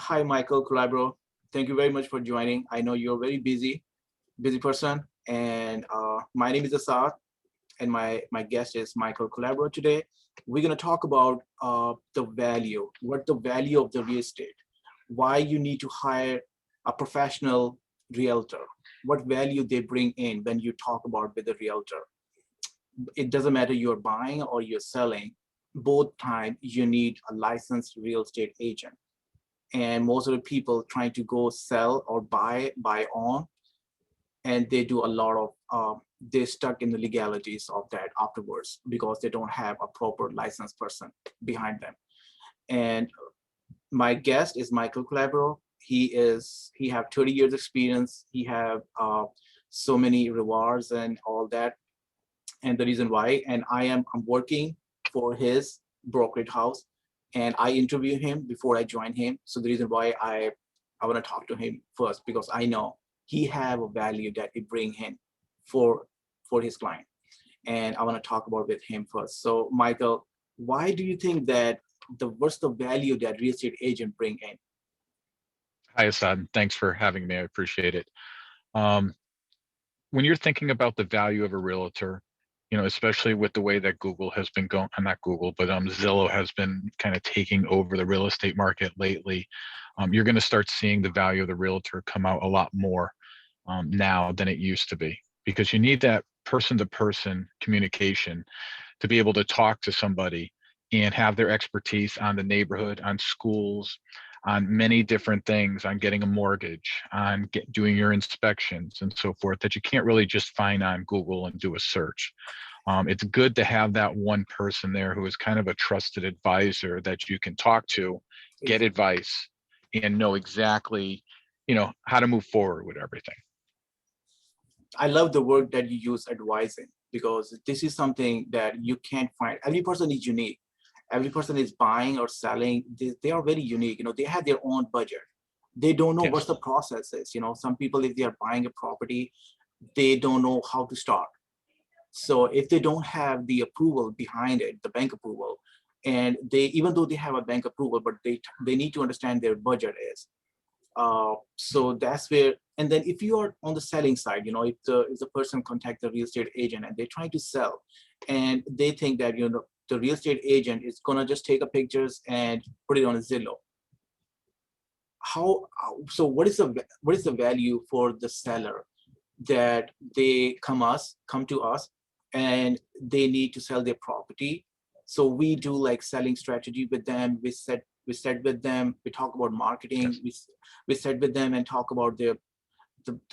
Hi, Michael Calabro. Thank you very much for joining. I know you're a very busy person, and my name is Asad, and my guest is Michael Calabro today. We're gonna talk about what the value of the real estate, why you need to hire a professional realtor, what value they bring in when you talk about with a realtor. It doesn't matter you're buying or you're selling, both time you need a licensed real estate agent, and most of the people trying to go sell or buy on, and they do a lot of they're stuck in the legalities of that afterwards because they don't have a proper licensed person behind them. And my guest is Michael Calabro. He have 30 years experience. He have so many rewards and all that. And the reason why, and I'm working for his brokerage house, and I interview him before I join him. So the reason why I want to talk to him first, because I know he have a value that he bring in for his client, and I want to talk about with him first. So Michael, why do you think that what's the value that real estate agent bring in? Hi, Assad. Thanks for having me. I appreciate it. Um, when you're thinking about the value of a realtor, especially with the way that Google has been going, not Google, but Zillow has been kind of taking over the real estate market lately, you're going to start seeing the value of the realtor come out a lot more now than it used to be, because you need that person-to-person communication to be able to talk to somebody and have their expertise on the neighborhood, on schools, on many different things, on getting a mortgage, on doing your inspections and so forth, that you can't really just find on Google and do a search. It's good to have that one person there who is kind of a trusted advisor that you can talk to, get advice, and know exactly, how to move forward with everything. I love the word that you use, advising, because this is something that you can't find. Every person is unique. Every person is buying or selling. They are very unique. They have their own budget. They don't know what Yes. the process is. Some people, if they are buying a property, they don't know how to start. So if they don't have the approval behind it, the bank approval, and they, even though they have a bank approval, but they need to understand their budget is. So that's where, and then if you are on the selling side, if the person contact the real estate agent and they're trying to sell, and they think that the real estate agent is gonna just take a pictures and put it on a Zillow. So what is the value for the seller that they come to us and they need to sell their property? So we do like selling strategy with them. We sit with them, we talk about marketing. Yes. We sit with them and talk about the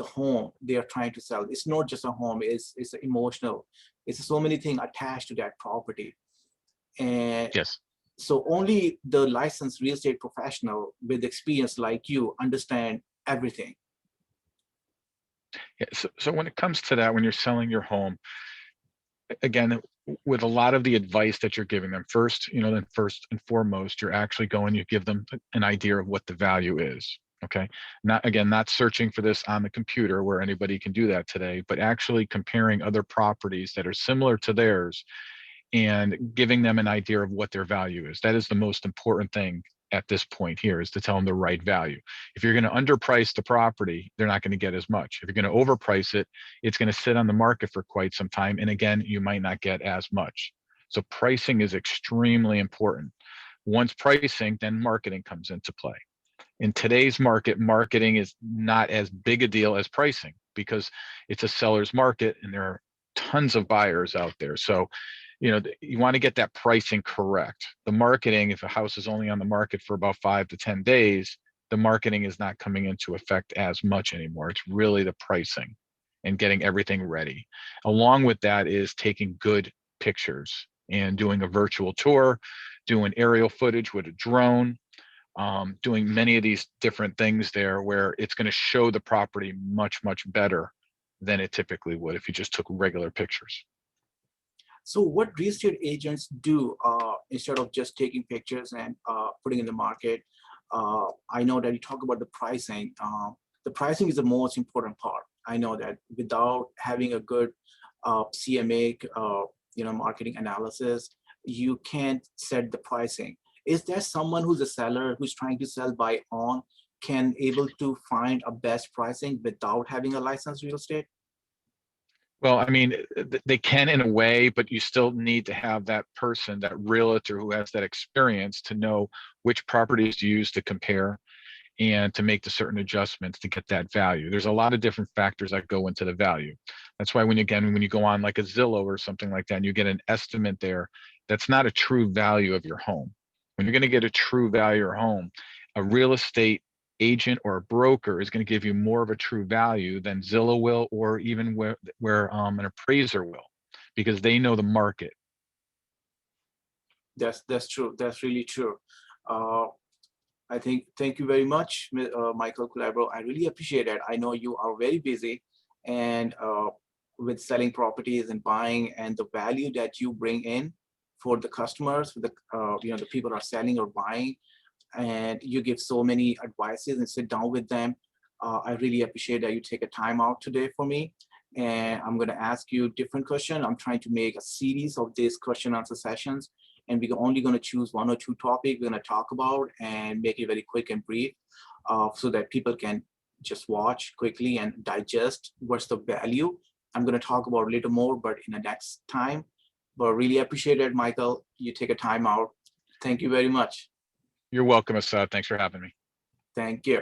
home they are trying to sell. It's not just a home, it's emotional. It's so many things attached to that property. And Yes. so only the licensed real estate professional with experience like you understand everything. Yeah. So when it comes to that, when you're selling your home, again, with a lot of the advice that you're giving them, then first and foremost, you're actually going, you give them an idea of what the value is. Okay. Not searching for this on the computer where anybody can do that today, but actually comparing other properties that are similar to theirs and giving them an idea of what their value is. That is the most important thing at this point here, is to tell them the right value. If you're going to underprice the property, they're not going to get as much. If you're going to overprice it, it's going to sit on the market for quite some time. And again, you might not get as much. So pricing is extremely important. Once pricing, then marketing comes into play. In today's market, marketing is not as big a deal as pricing, because it's a seller's market and there are tons of buyers out there. So you want to get that pricing correct. The marketing, if a house is only on the market for about 5 to 10 days, the marketing is not coming into effect as much anymore. It's really the pricing and getting everything ready. Along with that is taking good pictures and doing a virtual tour, doing aerial footage with a drone, doing many of these different things there, where it's going to show the property much, much better than it typically would if you just took regular pictures. So what real estate agents do, instead of just taking pictures and putting in the market, I know that you talk about the pricing. The pricing is the most important part. I know that without having a good CMA, marketing analysis, you can't set the pricing. Is there someone who's a seller who's trying to sell by on can able to find a best pricing without having a licensed real estate? Well, I mean, they can in a way, but you still need to have that person, that realtor who has that experience to know which properties to use to compare and to make the certain adjustments to get that value. There's a lot of different factors that go into the value. That's why when you go on like a Zillow or something like that, and you get an estimate there, that's not a true value of your home. When you're going to get a true value of your home, a real estate agent or a broker is going to give you more of a true value than Zillow will, or even where an appraiser will, because they know the market. That's true. That's really true. Uh, I think, thank you very much, Michael Culebro. I really appreciate it. I know you are very busy and with selling properties and buying, and the value that you bring in for the customers, for the the people are selling or buying, and you give so many advices and sit down with them. I really appreciate that you take a time out today for me. And I'm going to ask you different question. I'm trying to make a series of these question answer sessions, and we're only going to choose one or two topics we're going to talk about and make it very quick and brief, so that people can just watch quickly and digest what's the value. I'm going to talk about a little more, but in the next time. But really appreciate it, Michael. You take a time out. Thank you very much. You're welcome, Asad. Thanks for having me. Thank you.